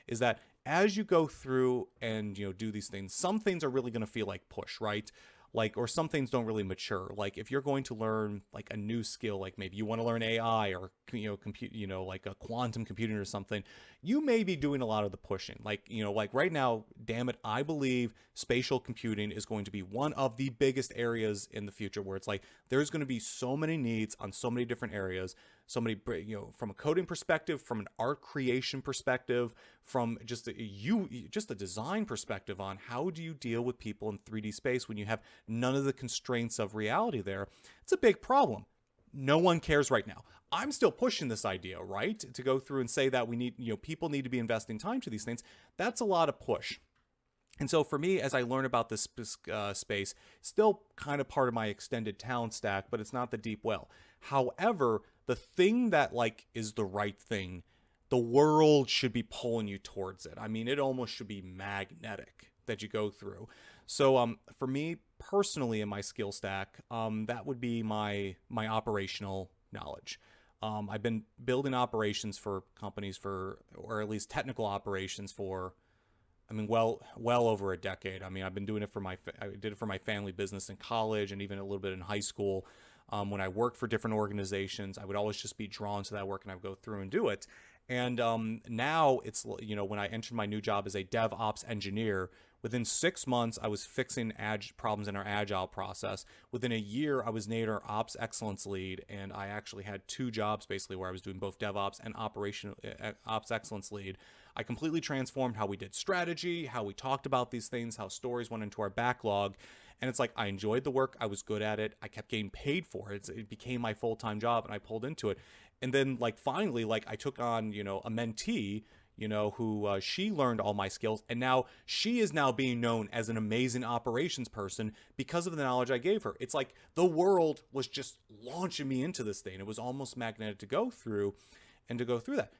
is that as you go through and do these things, some things are really going to feel like push, right? Like, or some things don't really mature. Like if you're going to learn like a new skill, like maybe you want to learn AI or compute, like a quantum computing or something, you may be doing a lot of the pushing. Like like right now, damn it, I believe spatial computing is going to be one of the biggest areas in the future, where it's like there's going to be so many needs on so many different areas. So many, from a coding perspective, from an art creation perspective, from just a design perspective on how do you deal with people in 3D space when you have none of the constraints of reality there. It's a big problem. No one cares right now. I'm still pushing this idea, right? To go through and say that we need, people need to be investing time to these things. That's a lot of push. And so for me, as I learn about this space, still kind of part of my extended talent stack, but it's not the deep well. However, the thing that like is the right thing, the world should be pulling you towards it. I mean, it almost should be magnetic that you go through. So for me personally in my skill stack, that would be my operational knowledge. I've been building operations for companies for, or at least technical operations for, I mean, well over a decade. I mean, I've been doing it I did it for my family business in college and even a little bit in high school. When I worked for different organizations, I would always just be drawn to that work and I would go through and do it. And now it's, when I entered my new job as a DevOps engineer, within 6 months, I was fixing problems in our agile process. Within a year, I was named our ops excellence lead, and I actually had two jobs basically where I was doing both DevOps and operational ops excellence lead. I completely transformed how we did strategy, how we talked about these things, how stories went into our backlog. And it's like I enjoyed the work. I was good at it. I kept getting paid for it. It became my full-time job and I pulled into it. And then like finally, like I took on, a mentee, who she learned all my skills. And now she is now being known as an amazing operations person because of the knowledge I gave her. It's like the world was just launching me into this thing. It was almost magnetic to go through and to go through that.